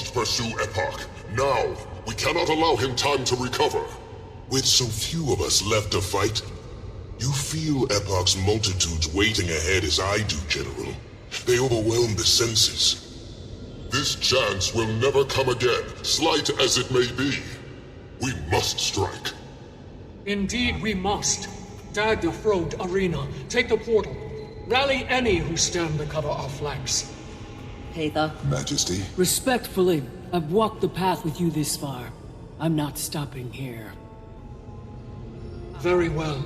must pursue Epoch. Now! We cannot allow him time to recover. With so few of us left to fight, you feel Epoch's multitudes waiting ahead as I do, General. They overwhelm the senses. This chance will never come again, slight as it may be. We must strike. Indeed we must. Dagda, Frode, Arena, take the portal. Rally any who stand to cover our flanks. Heather. Majesty. Respectfully, I've walked the path with you this far. I'm not stopping here. Very well.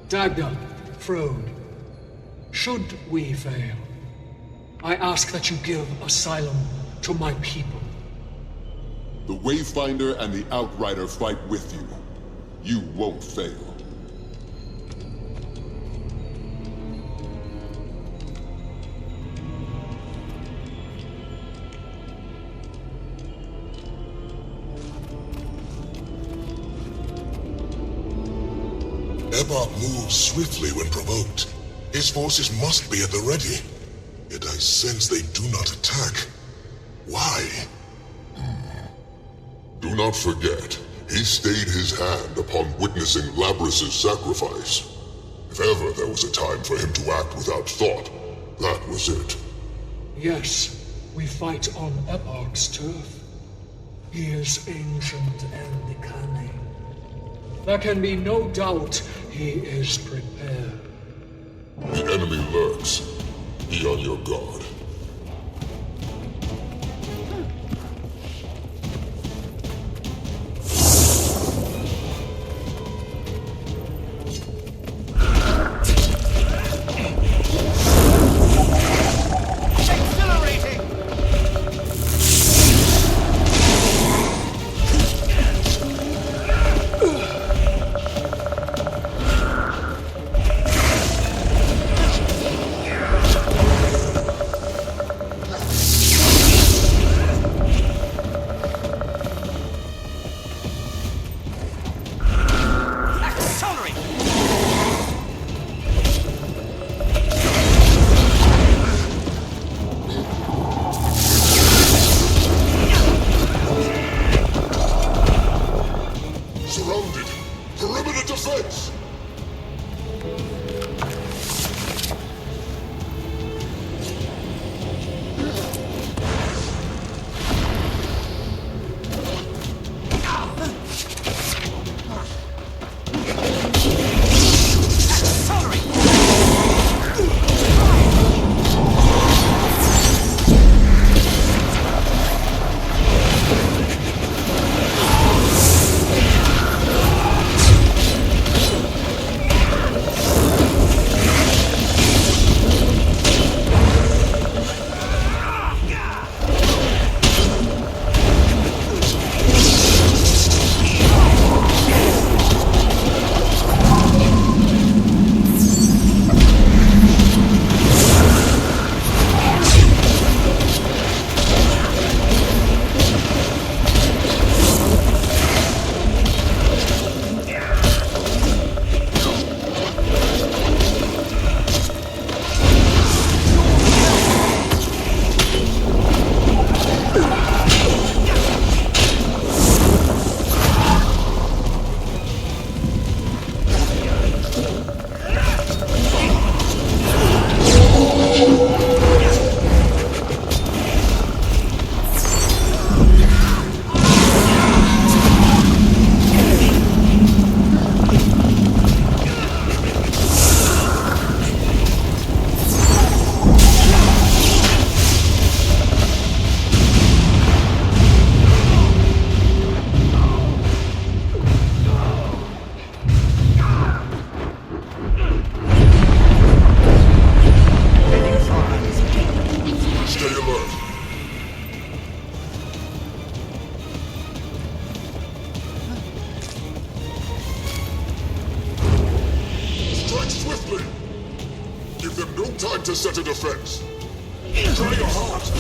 Dagda, Frode, should we fail, I ask that you give asylum to my people. The Wayfinder and the Outrider fight with you. You won't fail. Epoch moves swiftly when provoked. His forces must be at the ready. Yet I sense they do not attack. Why? Do not forget, he stayed his hand upon witnessing Labrys's sacrifice. If ever there was a time for him to act without thought, that was it. Yes, we fight on Epoch's turf. He is ancient and cunning. There can be no doubt he is prepared. The enemy lurks. Be on your guard. Time to set a defense. Try your heart.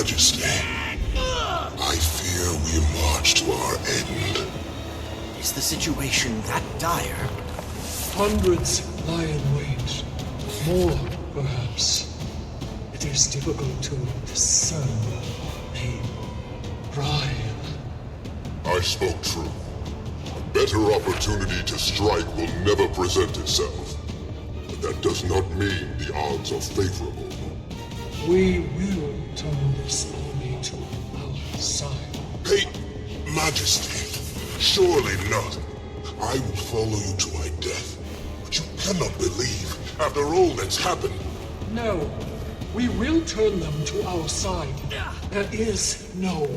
Majesty, I fear we march to our end. Is the situation that dire? Hundreds lie in wait. More, perhaps. It is difficult to discern a bribe. I spoke true. A better opportunity to strike will never present itself. But that does not mean the odds are favorable. We will turn this army to our side. Hey, Majesty, surely not. I will follow you to my death. But you cannot believe, after all that's happened. No, we will turn them to our side. There is no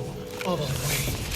other way.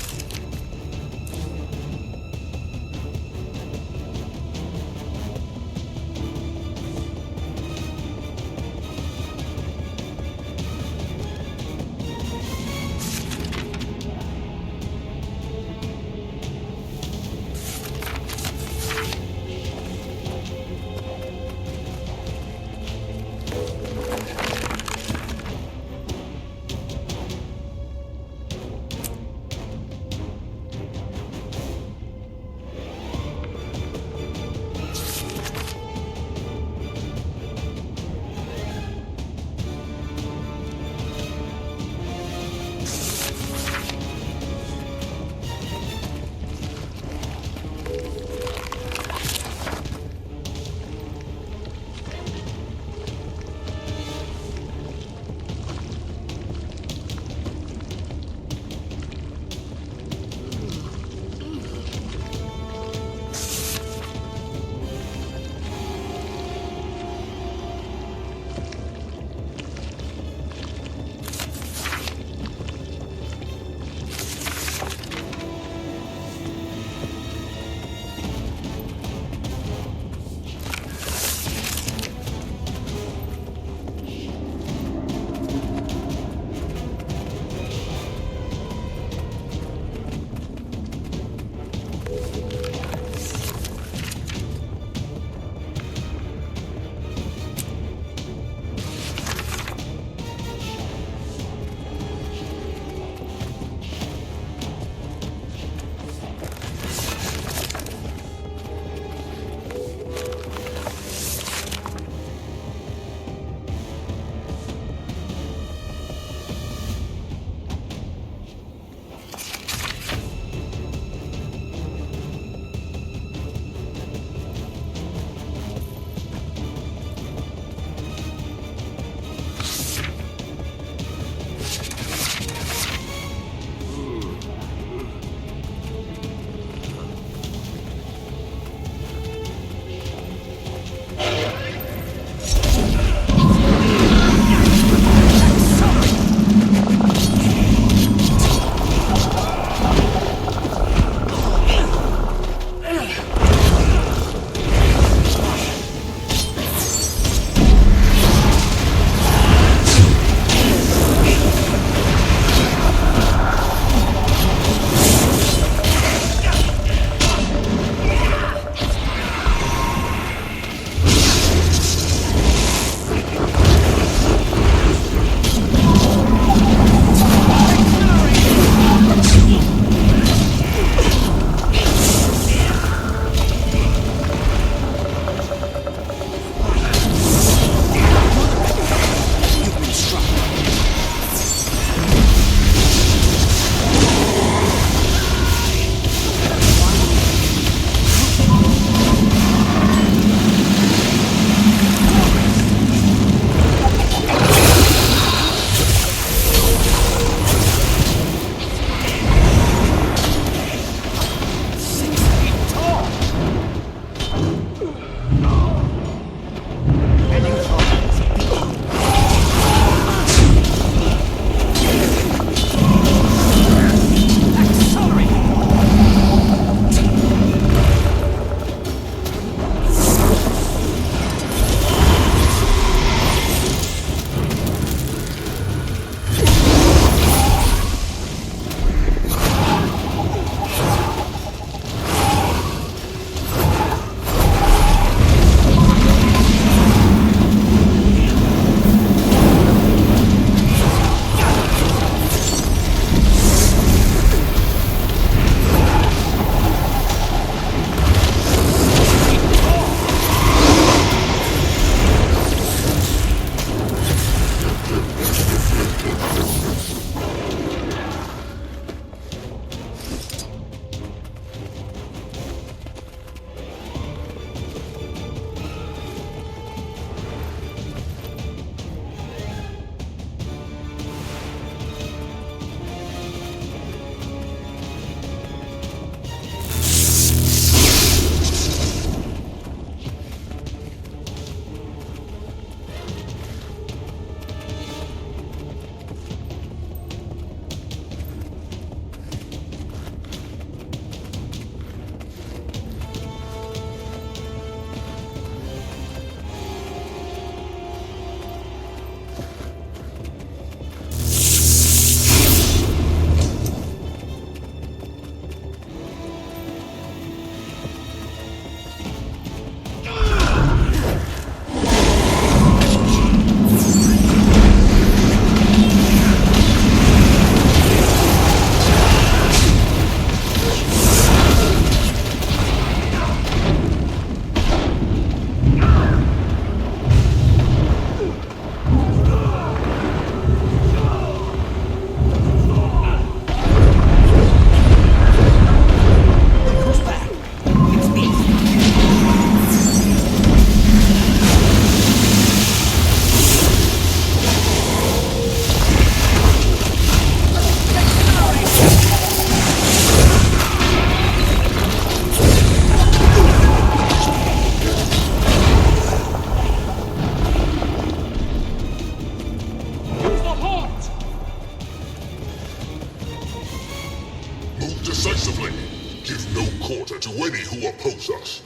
oppose us.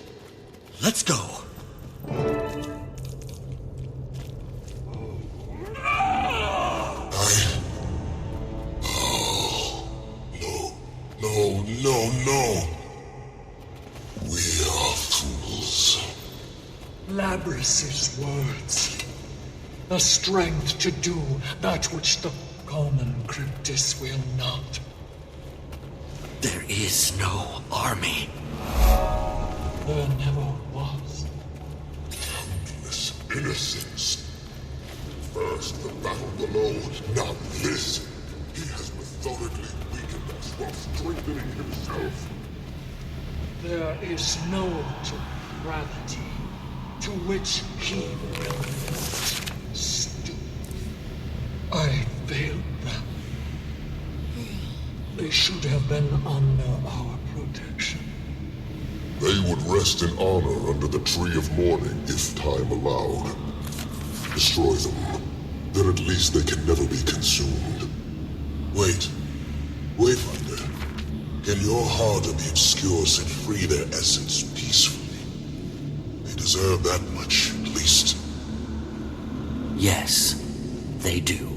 Let's go. No. We are fools. Labrys's words. The strength to do that which the common Cryptis will not. There is no army. There never was. Countless innocents. First the battle below, now this. He has methodically weakened us while strengthening himself. There is no gravity to which he will not stoop. I failed them. They should have been under our protection. They would rest in honor under the Tree of Mourning if time allowed. Destroy them. Then at least they can never be consumed. Wait. Wayfinder. Can your heart of the obscure set free their essence peacefully? They deserve that much, at least. Yes, they do.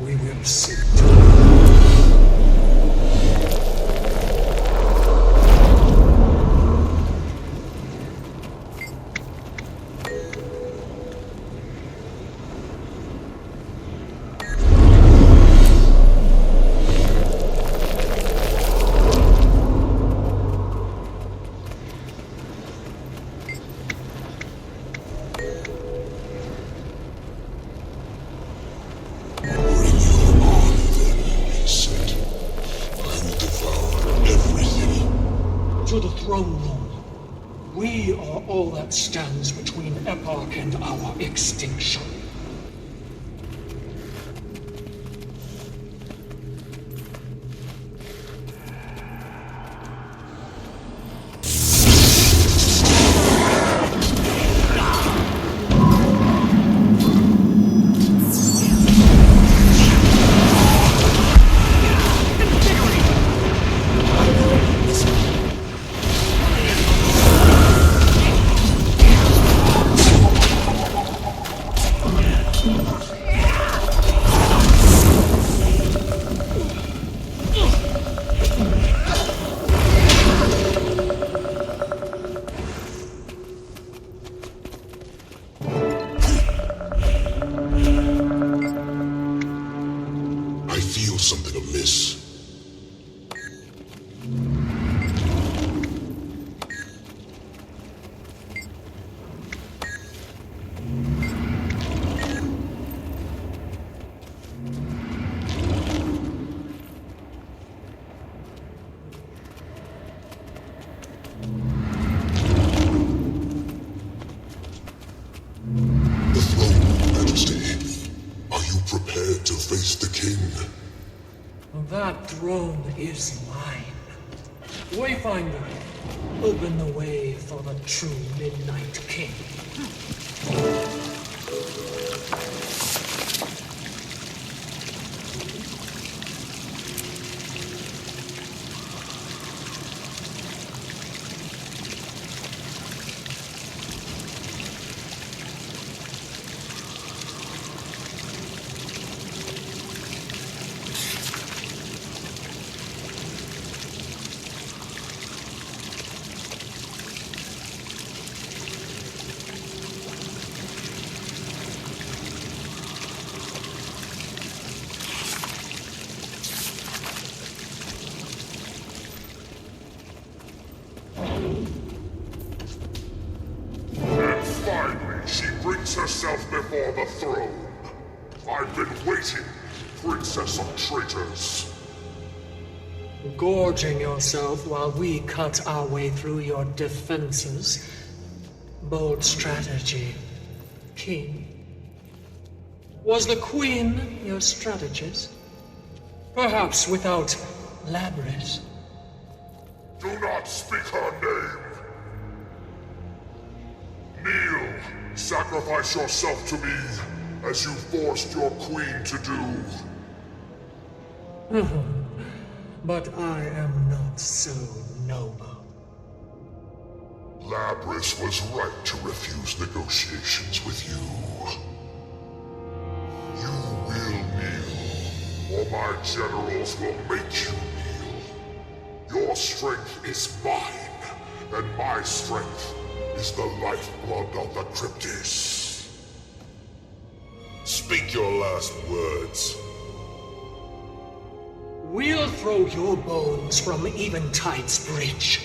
We will see. To the throne room. We are all that stands between Epoch and our extinction. Something amiss. The throne, Majesty. Are you prepared to face the king? That throne is mine. Wayfinder, open the way for the true Midnight King. yourself before the throne. I've been waiting, Princess of Traitors. Gorging yourself while we cut our way through your defenses. Bold strategy, King. Was the Queen your strategist? Perhaps without Labrys. Do not speak her name. Kneel, sacrifice yourself to me, as you forced your queen to do. But I am not so noble. Labrys was right to refuse negotiations with you. You will kneel, or my generals will make you kneel. Your strength is mine, and my strength is the lifeblood of the Cryptis. Speak your last words. We'll throw your bones from Eventide's bridge.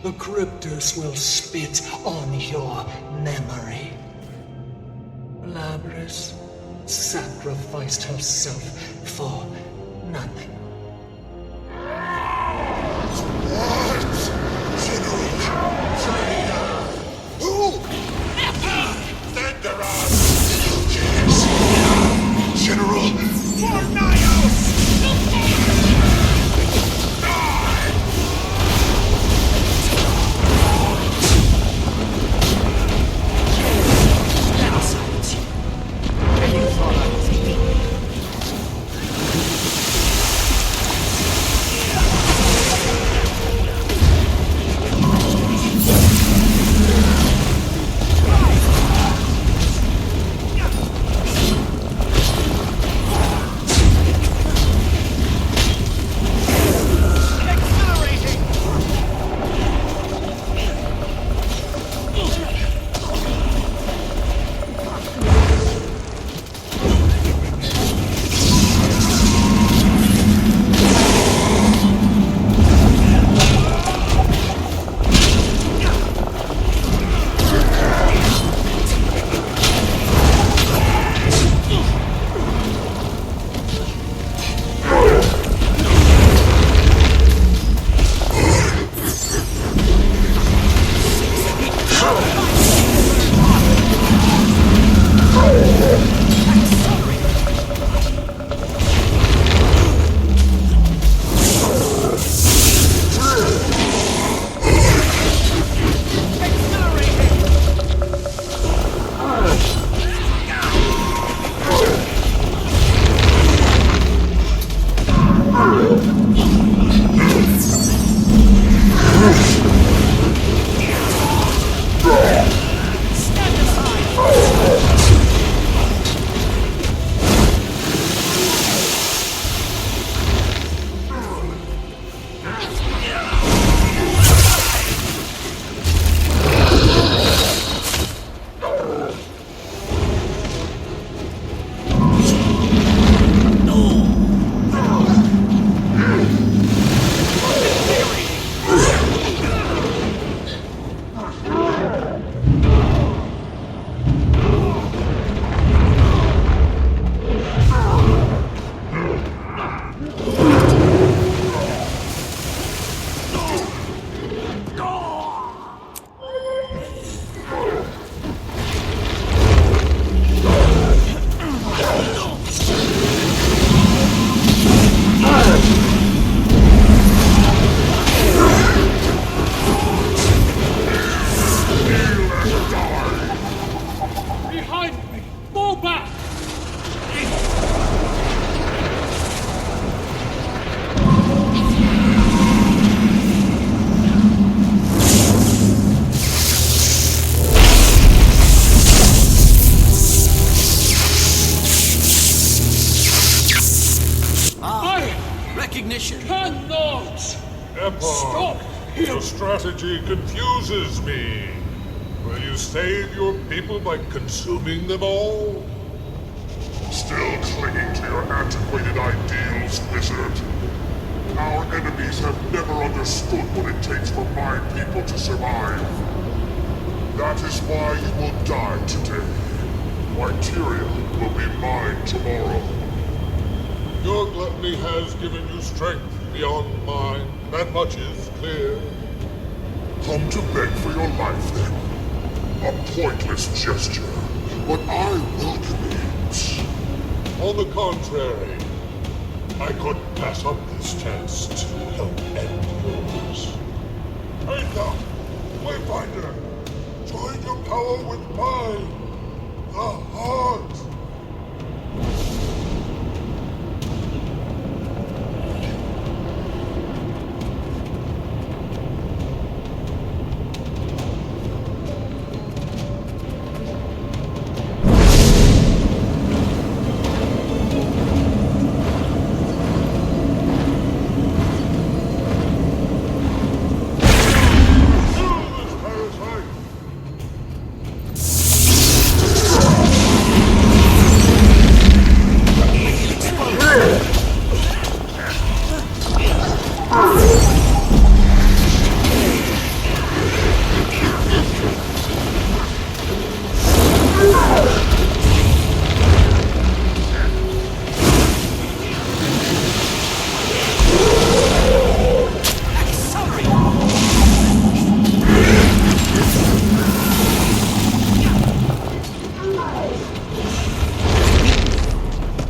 The Cryptus will spit on your memory. Labrys sacrificed herself for nothing. What? Who? Thunderon! General! Fornios! Stop him! Your strategy confuses me. Will you save your people by consuming them all? Still clinging to your antiquated ideals, wizard? Our enemies have never understood what it takes for my people to survive. That is why you will die today. Wyteria will be mine tomorrow. Your gluttony has given you strength beyond mine. That much is clear. Come to beg for your life, then. A pointless gesture, but I welcome it. On the contrary, I couldn't pass up this chance to help end yours. Aether, Wayfinder, join your power with mine. The heart.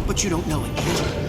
But you don't know it yet.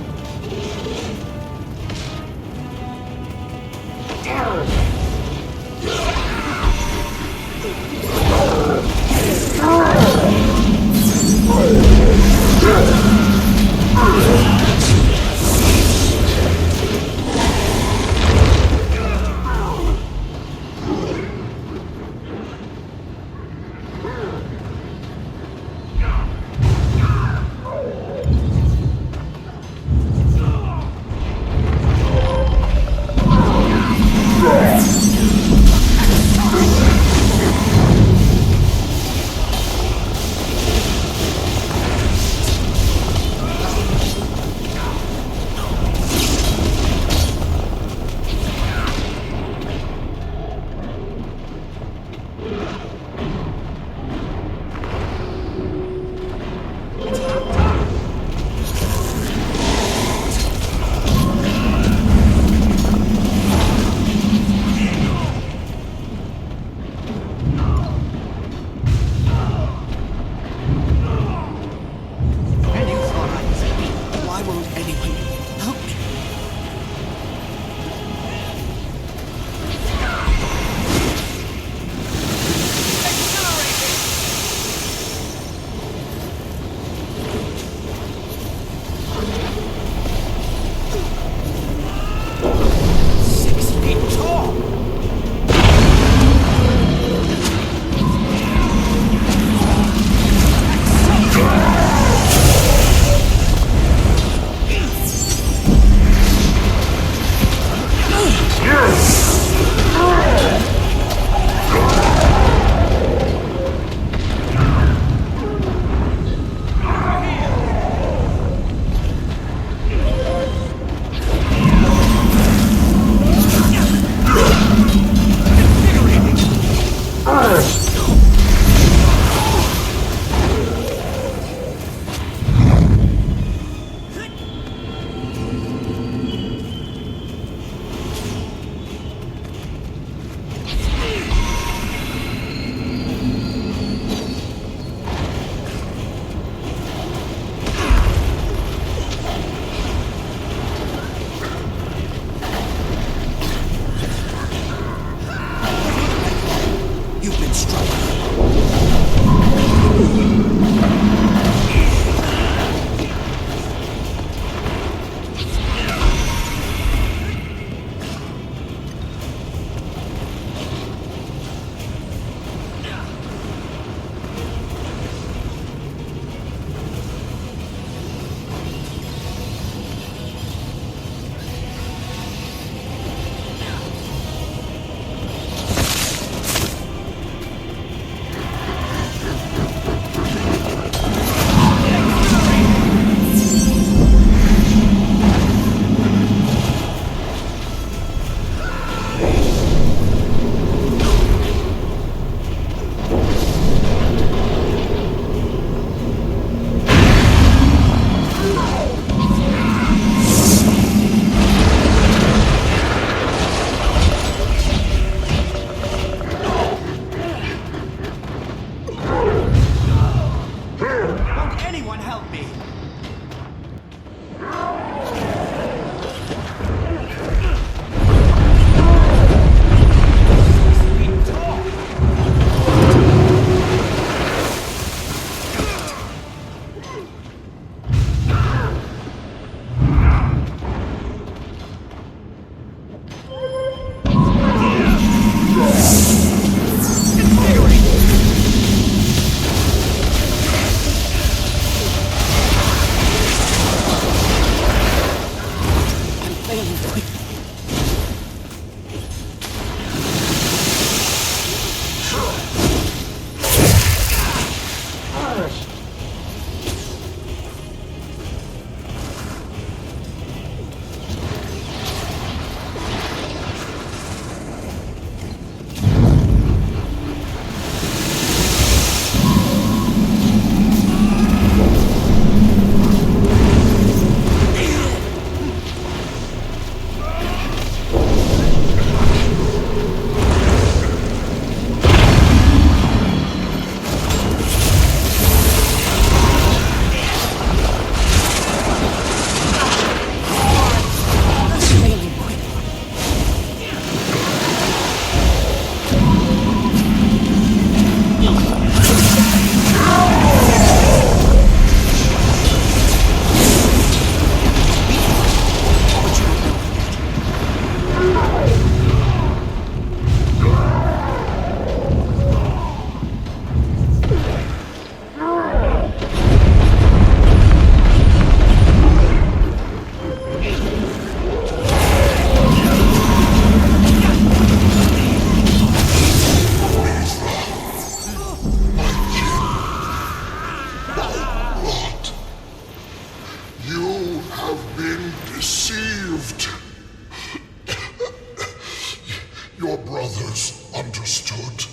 others understood.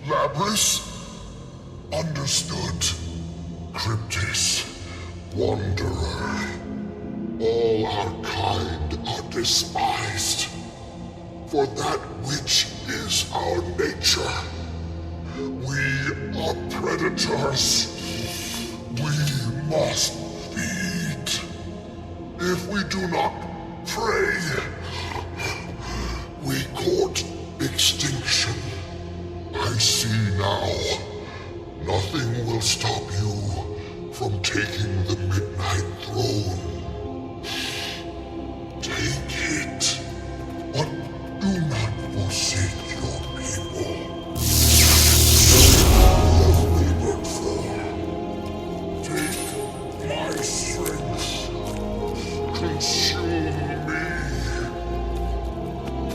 Labrys understood. Cryptis, Wanderer. All our kind are despised. For that which is our nature. We are predators. We must feed. If we do not prey, we court extinction. I see now. Nothing will stop you from taking the Midnight Throne. Take it, but do not forsake your people. Love labored for. Take my strength. Consume me.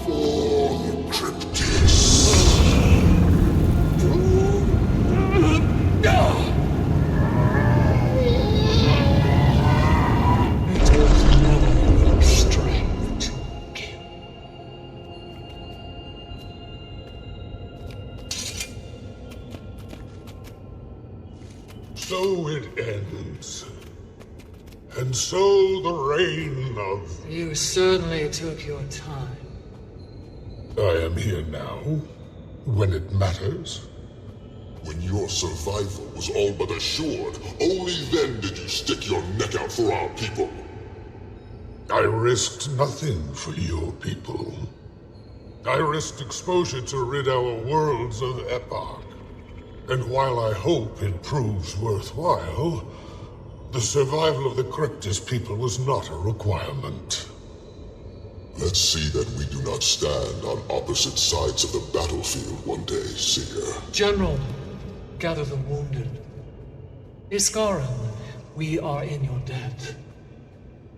For the cryptids. It was never your strength to kill. So it ends. And so the reign of... You certainly took your time. I am here now, when it matters. When your survival was all but assured, only then did you stick your neck out for our people. I risked nothing for your people. I risked exposure to rid our worlds of Epoch. And while I hope it proves worthwhile, the survival of the Cryptis people was not a requirement. Let's see that we do not stand on opposite sides of the battlefield one day, Seer. General, gather the wounded. Iskaran, we are in your debt.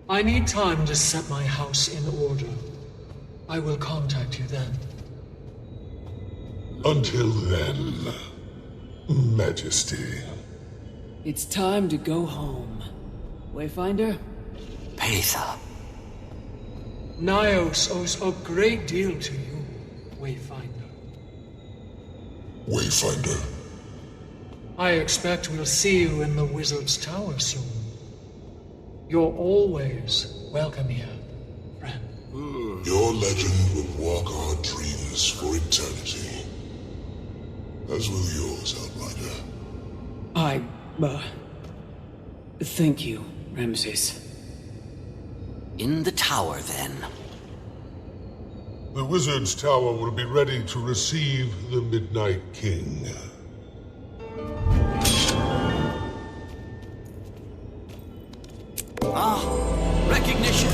I need time to set my house in order. I will contact you then. Until then, Majesty. It's time to go home. Wayfinder? Patha. Nyos owes a great deal to you, Wayfinder. Wayfinder, I expect we'll see you in the Wizard's Tower soon. You're always welcome here, friend. your legend will walk our dreams for eternity. As will yours, Outrider. Thank you, Ramses. In the tower, then. The Wizard's Tower will be ready to receive the Midnight King. Recognition!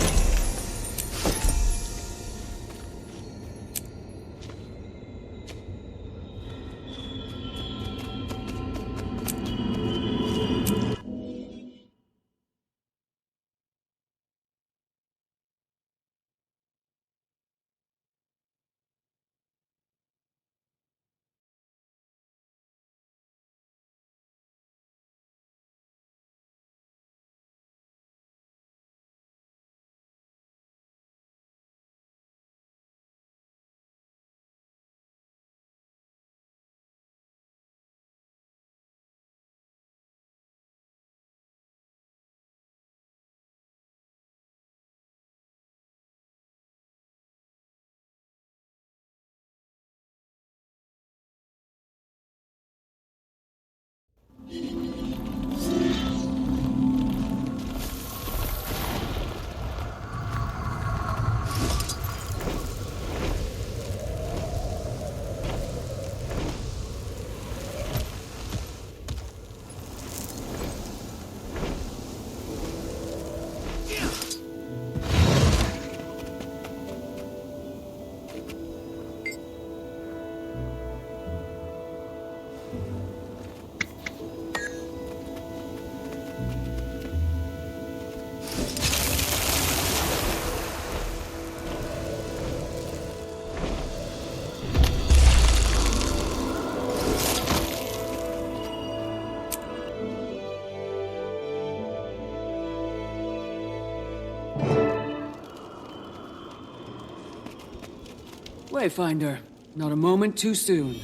Wayfinder, not a moment too soon.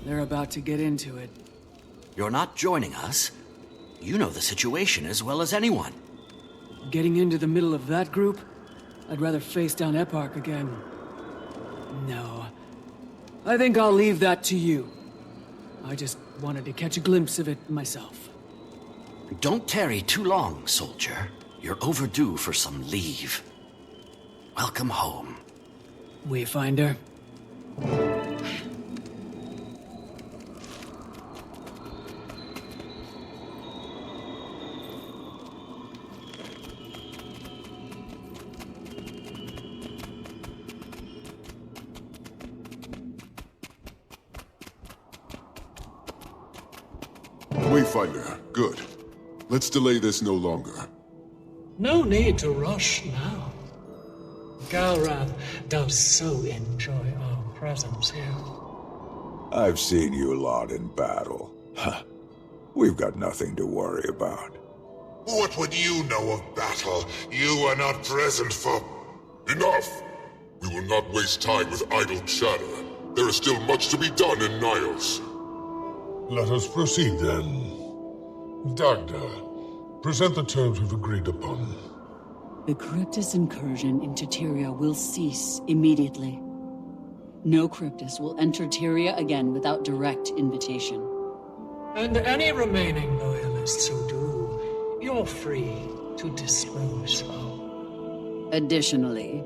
They're about to get into it. You're not joining us? You know the situation as well as anyone. Getting into the middle of that group? I'd rather face down Eparch again. No. I think I'll leave that to you. I just wanted to catch a glimpse of it myself. Don't tarry too long, soldier. You're overdue for some leave. Welcome home. Wayfinder. Wayfinder, good. Let's delay this no longer. No need to rush now. Galrath does so enjoy our presence here. I've seen you lot in battle. Huh. We've got nothing to worry about. What would you know of battle? You were not present for... Enough! We will not waste time with idle chatter. There is still much to be done in Niles. Let us proceed then. Dagda, present the terms we've agreed upon. The Cryptus incursion into Tyria will cease immediately. No Cryptus will enter Tyria again without direct invitation. And any remaining loyalists who do, you're free to dispose of. Additionally,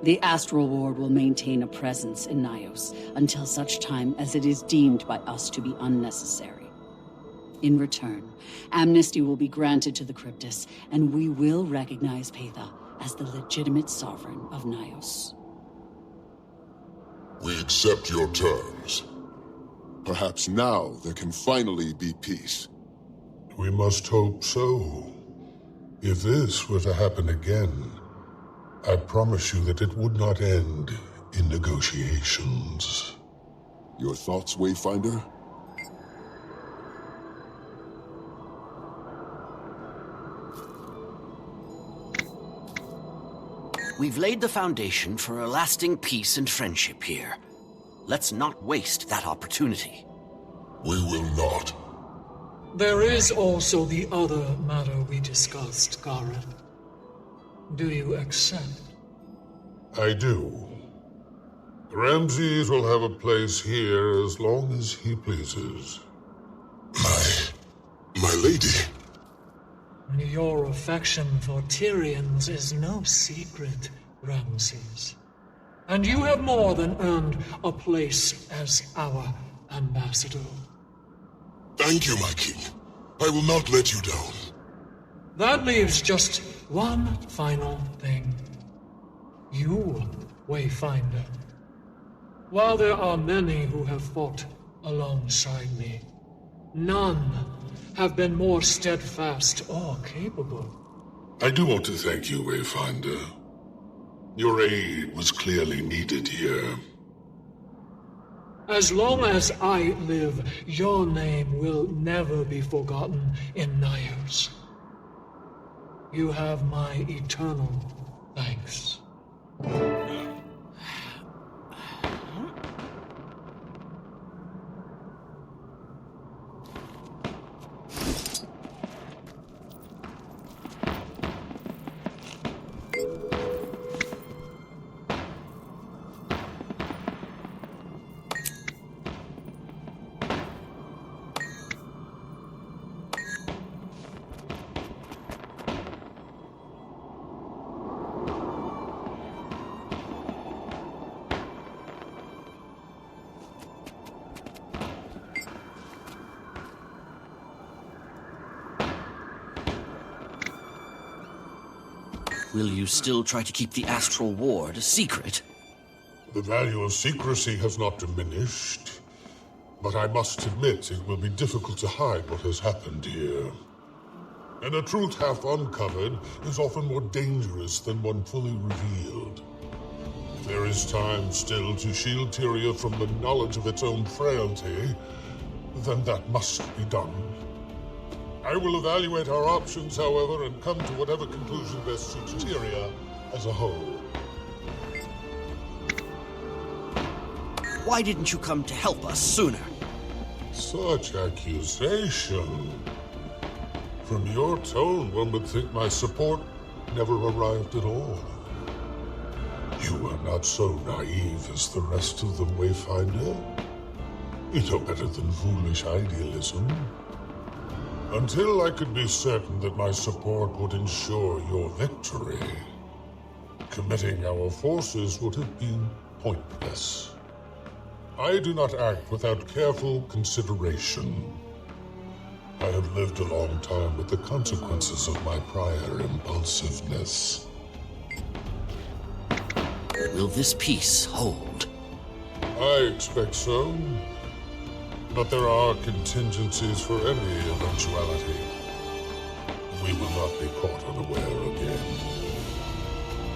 the Astral Ward will maintain a presence in Nios until such time as it is deemed by us to be unnecessary. In return, amnesty will be granted to the Cryptus, and we will recognize Paitha as the legitimate sovereign of Nios. We accept your terms. Perhaps now there can finally be peace. We must hope so. If this were to happen again, I promise you that it would not end in negotiations. Your thoughts, Wayfinder? We've laid the foundation for a lasting peace and friendship here. Let's not waste that opportunity. We will not. There is also the other matter we discussed, Gareth. Do you accept? I do. Ramses will have a place here as long as he pleases. My lady. Your affection for Tyrians is no secret, Ramses. And you have more than earned a place as our ambassador. Thank you, my king. I will not let you down. That leaves just one final thing. You, Wayfinder. While there are many who have fought alongside me, none have been more steadfast or capable. I do want to thank you, Wayfinder. Your aid was clearly needed here. As long as I live, your name will never be forgotten in Nios. You have my eternal thanks. Will you still try to keep the Astral Ward a secret? The value of secrecy has not diminished, but I must admit it will be difficult to hide what has happened here. And a truth half uncovered is often more dangerous than one fully revealed. If there is time still to shield Tyria from the knowledge of its own frailty, then that must be done. I will evaluate our options, however, and come to whatever conclusion best suits Tyria as a whole. Why didn't you come to help us sooner? Such accusation. From your tone, one would think my support never arrived at all. You are not so naive as the rest of them, Wayfinder. You know better than foolish idealism. Until I could be certain that my support would ensure your victory, committing our forces would have been pointless. I do not act without careful consideration. I have lived a long time with the consequences of my prior impulsiveness. Will this peace hold? I expect so. But there are contingencies for any eventuality. We will not be caught unaware again.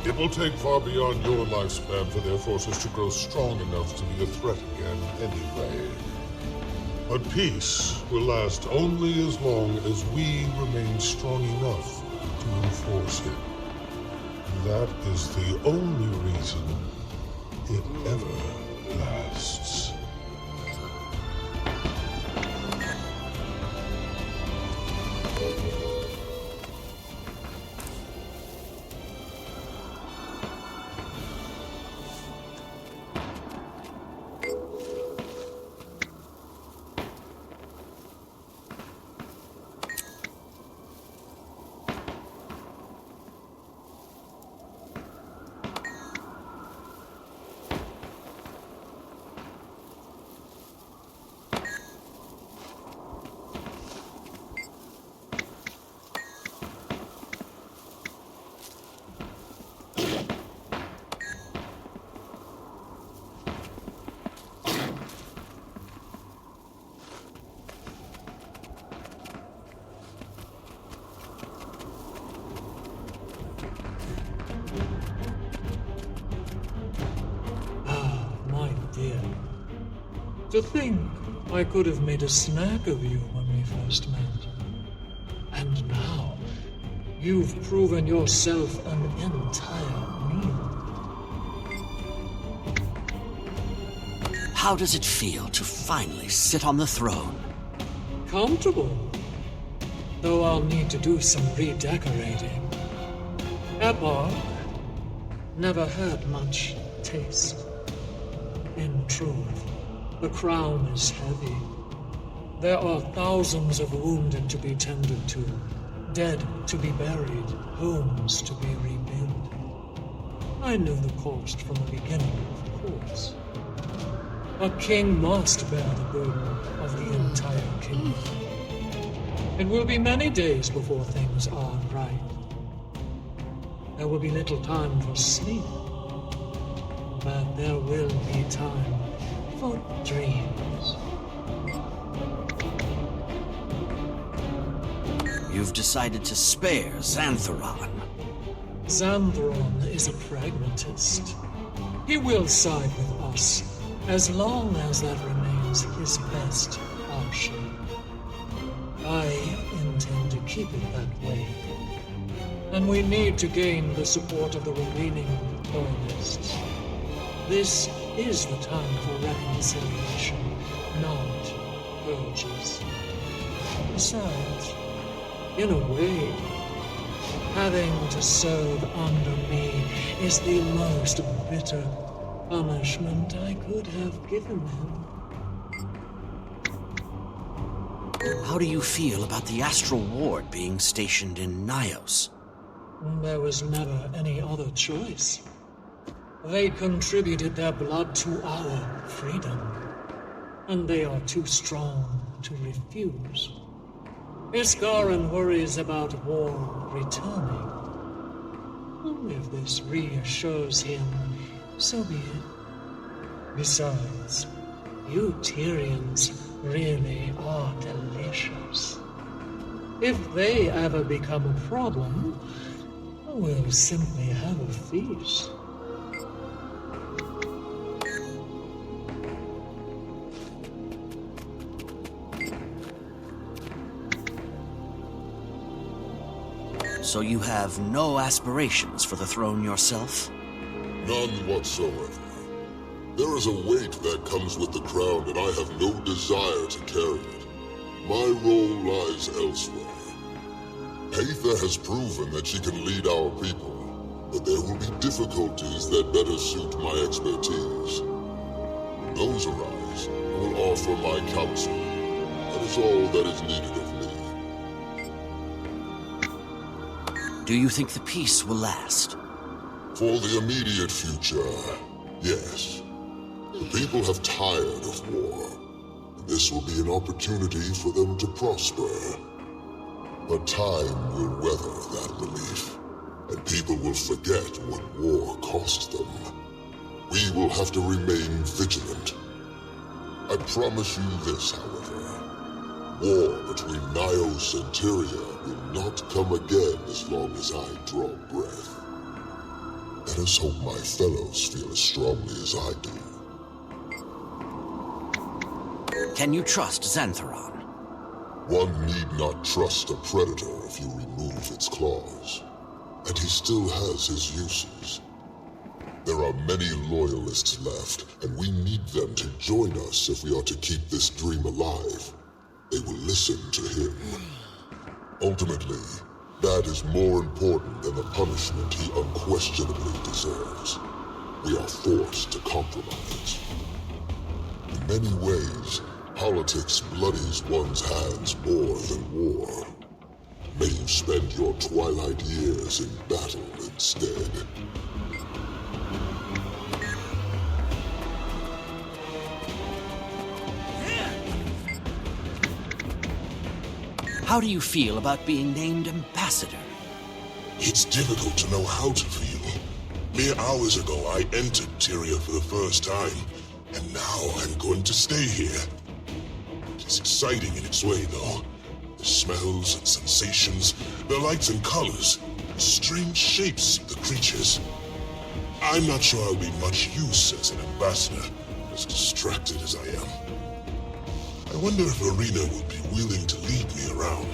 It will take far beyond your lifespan for their forces to grow strong enough to be a threat again anyway. But peace will last only as long as we remain strong enough to enforce it. That is the only reason it ever lasts. To think I could have made a snack of you when we first met. And now, you've proven yourself an entire meal. How does it feel to finally sit on the throne? Comfortable. Though I'll need to do some redecorating. Epoch never had much taste. In truth, the crown is heavy. There are thousands of wounded to be tended to, dead to be buried, homes to be rebuilt. I knew the cost from the beginning, of course. A king must bear the burden of the entire kingdom. It will be many days before things are right. There will be little time for sleep, but there will be time for dreams. You've decided to spare Xantheron. Xantheron is a pragmatist. He will side with us, as long as that remains his best option. I intend to keep it that way. And we need to gain the support of the remaining loyalists. This is the time for reconciliation, not purges. Besides, in a way, having to serve under me is the most bitter punishment I could have given him. How do you feel about the Astral Ward being stationed in Nios? There was never any other choice. They contributed their blood to our freedom, and they are too strong to refuse. Iskaran worries about war returning. If this reassures him, so be it. Besides, you Tyrians really are delicious. If they ever become a problem, we'll simply have a feast. So you have no aspirations for the throne yourself? None whatsoever. There is a weight that comes with the crown, and I have no desire to carry it. My role lies elsewhere. Aether has proven that she can lead our people, but there will be difficulties that better suit my expertise. Those arise, I will offer my counsel. That is all that is needed of me. Do you think the peace will last? For the immediate future, yes. The people have tired of war. This will be an opportunity for them to prosper. But time will weather that relief, and people will forget what war cost them. We will have to remain vigilant. I promise you this, however. War between Nios and Tyria will not come again as long as I draw breath. Let us hope my fellows feel as strongly as I do. Can you trust Xantheron? One need not trust a predator if you remove its claws. And he still has his uses. There are many loyalists left, and we need them to join us if we are to keep this dream alive. They will listen to him. Ultimately, that is more important than the punishment he unquestionably deserves. We are forced to compromise. In many ways, politics bloodies one's hands more than war. May you spend your twilight years in battle instead. How do you feel about being named ambassador? It's difficult to know how to feel. Mere hours ago, I entered Tyria for the first time, and now I'm going to stay here. It's exciting in its way, though. The smells and sensations, the lights and colors, the strange shapes of the creatures. I'm not sure I'll be much use as an ambassador, as distracted as I am. I wonder if Irina would be willing to lead me around.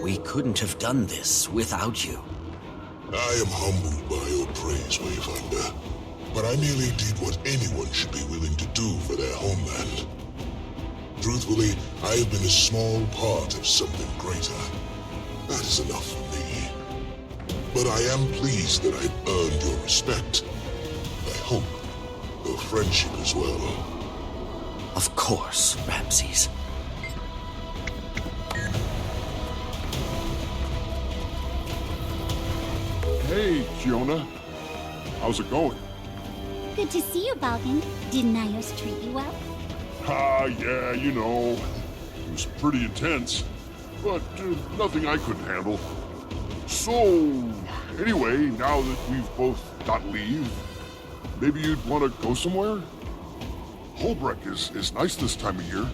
We couldn't have done this without you. I am humbled by your praise, Wayfinder. But I merely did what anyone should be willing to do for their homeland. Truthfully, I have been a small part of something greater. That is enough for me. But I am pleased that I've earned your respect. I hope your friendship as well. Of course, Ramses. Hey, Fiona. How's it going? Good to see you, Balkan. Did Nios treat you well? Yeah, you know. It was pretty intense. But nothing I couldn't handle. So, anyway, now that we've both got leave, maybe you'd want to go somewhere? Holbrook is nice this time of year.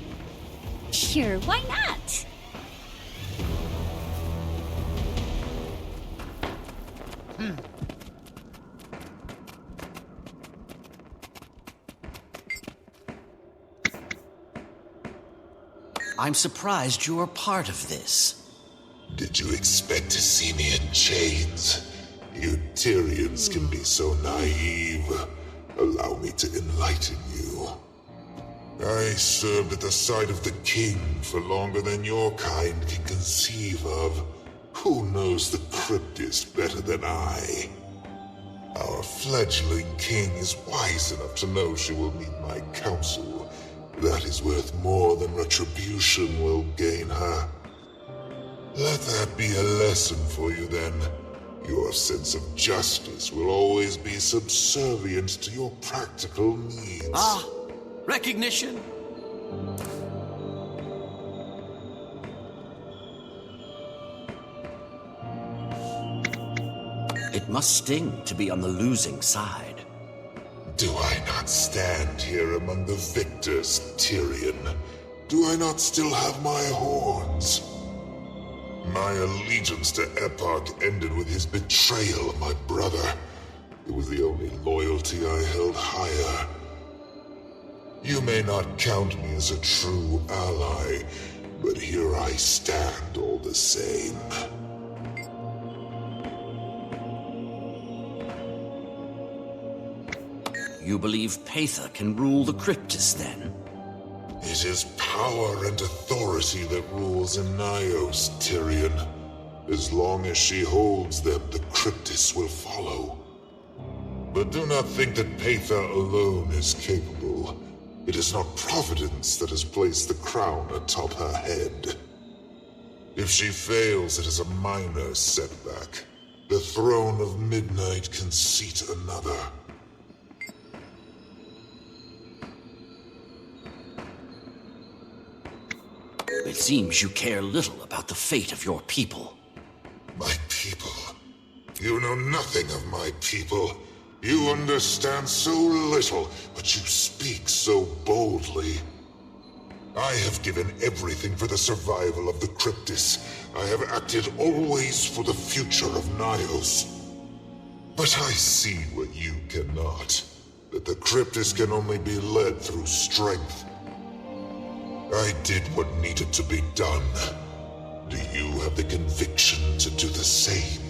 Sure, why not? I'm surprised you're part of this. Did you expect to see me in chains? You Tyrians can be so naive. Allow me to enlighten you. I served at the side of the king for longer than your kind can conceive of. Who knows the cryptist better than I? Our fledgling king is wise enough to know she will need my counsel. That is worth more than retribution will gain her. Let that be a lesson for you then. Your sense of justice will always be subservient to your practical needs. Ah, recognition. It must sting to be on the losing side. Do I not stand here among the victors, Tyrion? Do I not still have my horns? My allegiance to Epoch ended with his betrayal of my brother. It was the only loyalty I held higher. You may not count me as a true ally, but here I stand all the same. You believe Paitha can rule the Cryptus, then? It is power and authority that rules in Nyos, Tyrion. As long as she holds them, the Cryptus will follow. But do not think that Paitha alone is capable. It is not Providence that has placed the crown atop her head. If she fails, it is a minor setback. The throne of midnight can seat another. It seems you care little about the fate of your people. My people? You know nothing of my people. You understand so little, but you speak so boldly. I have given everything for the survival of the Cryptus. I have acted always for the future of Nyos. But I see what you cannot. That the Cryptus can only be led through strength. I did what needed to be done. Do you have the conviction to do the same?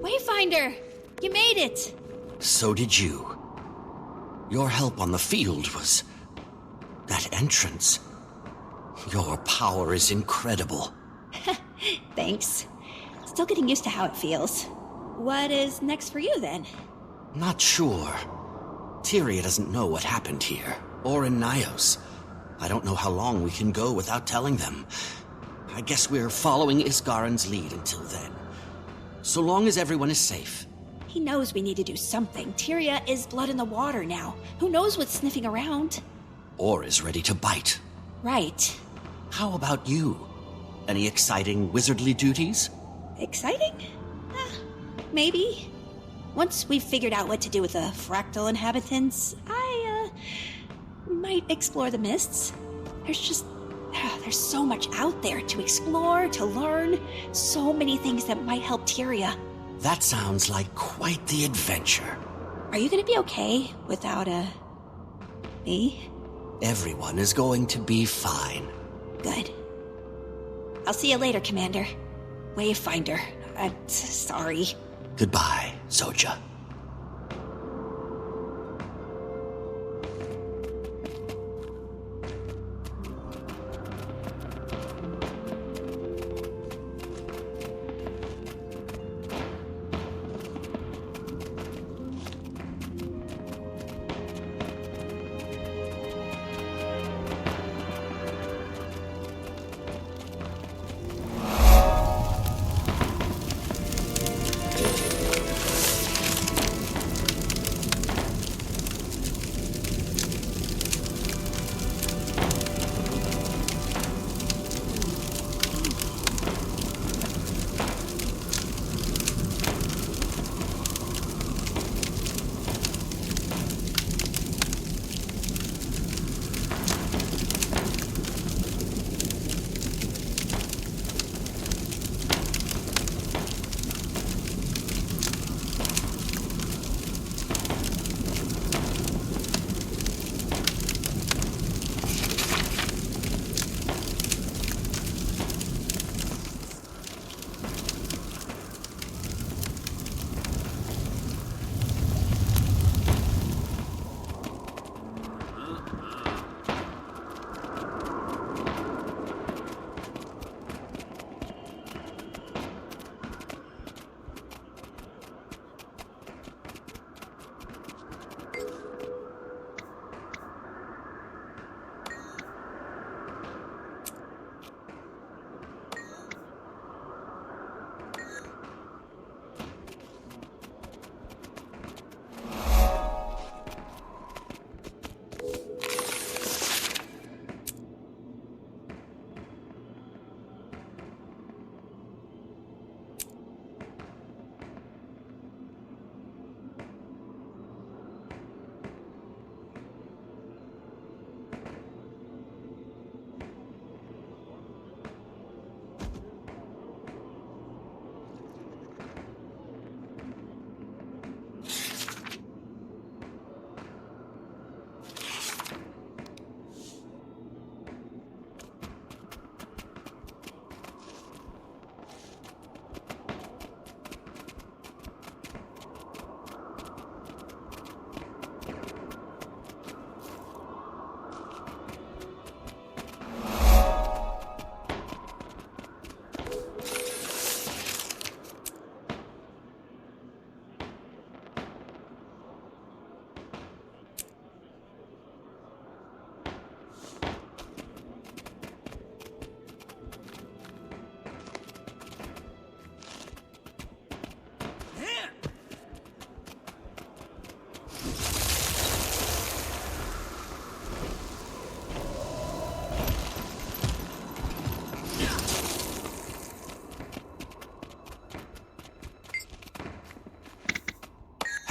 Wayfinder! You made it! So did you. Your help on the field was... that entrance. Your power is incredible. Thanks. Still getting used to how it feels. What is next for you, then? Not sure. Tyria doesn't know what happened here, or in Nyos. I don't know how long we can go without telling them. I guess we're following Isgaran's lead until then. So long as everyone is safe. He knows we need to do something. Tyria is blood in the water now. Who knows what's sniffing around? Or is ready to bite. Right. How about you? Any exciting wizardly duties? Exciting? Maybe. Once we've figured out what to do with the fractal inhabitants, I, might explore the mists. There's so much out there to explore, to learn. So many things that might help Tyria. That sounds like quite the adventure. Are you gonna be okay without, me? Everyone is going to be fine. Good. I'll see you later, Commander. Wayfinder. I'm sorry. Goodbye, Soja.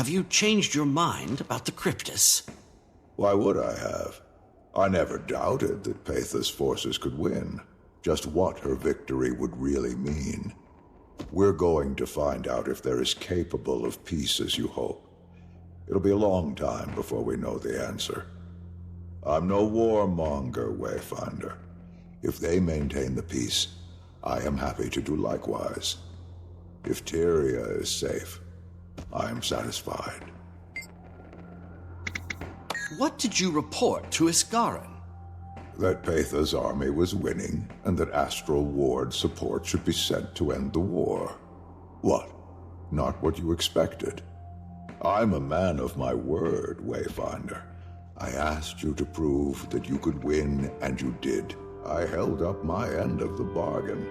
Have you changed your mind about the Cryptus? Why would I have? I never doubted that Pathos forces could win. Just what her victory would really mean. We're going to find out if they're as capable of peace as you hope. It'll be a long time before we know the answer. I'm no warmonger, Wayfinder. If they maintain the peace, I am happy to do likewise. If Tyria is safe, I am satisfied. What did you report to Iskaran? That Patha's army was winning, and that Astral Ward support should be sent to end the war. What? Not what you expected? I'm a man of my word, Wayfinder. I asked you to prove that you could win, and you did. I held up my end of the bargain.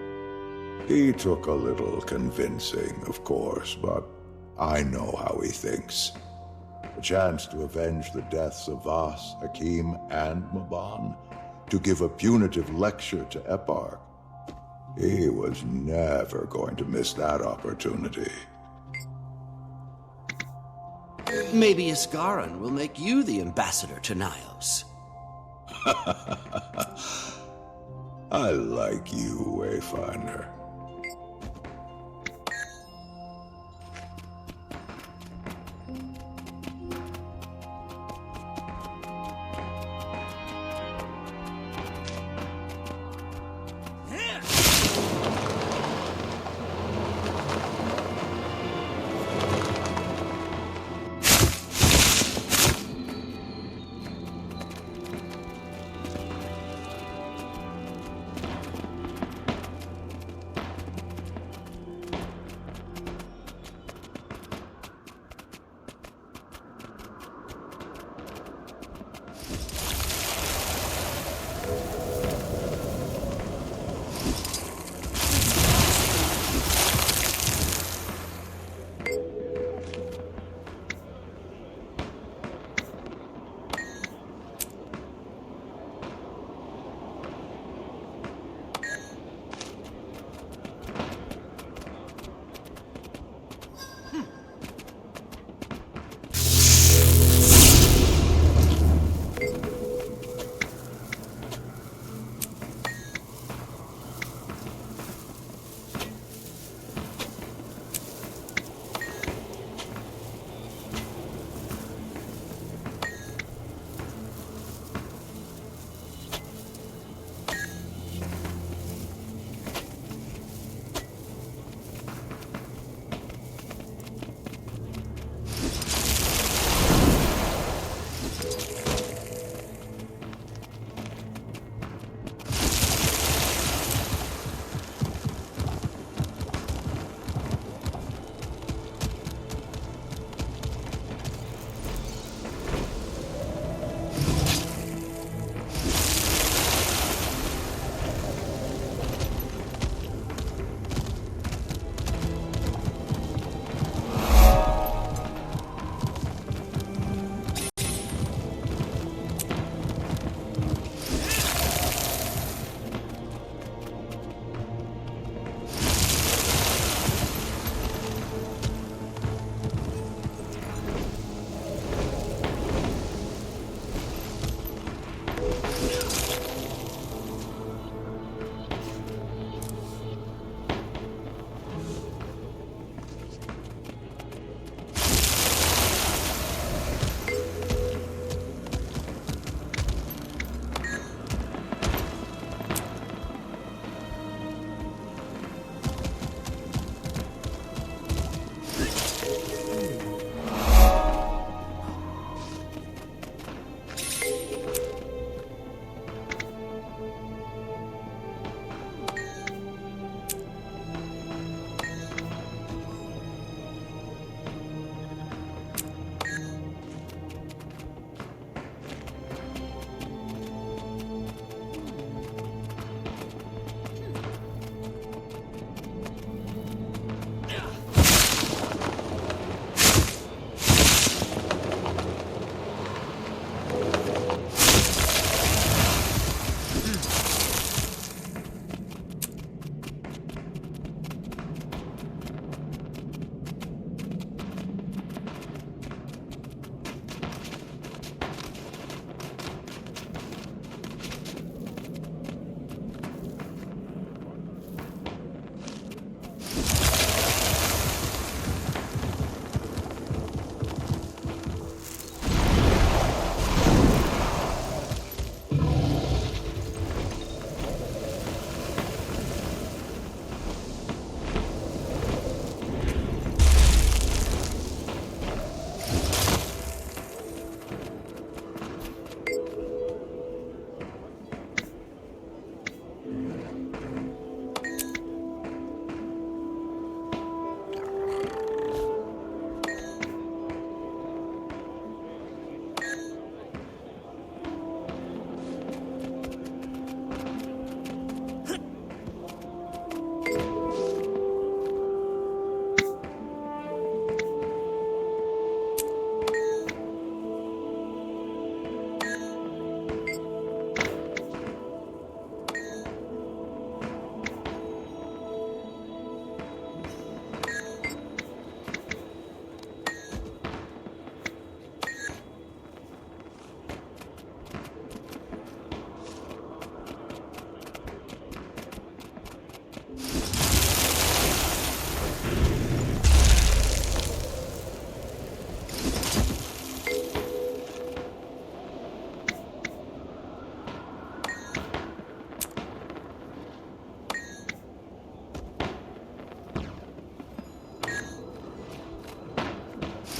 He took a little convincing, of course, but I know how he thinks. A chance to avenge the deaths of Vas, Hakim, and Maban, to give a punitive lecture to Eparch. He was never going to miss that opportunity. Maybe Iskaran will make you the ambassador to Nios. I like you, Wayfinder.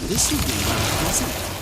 This would be rather pleasant.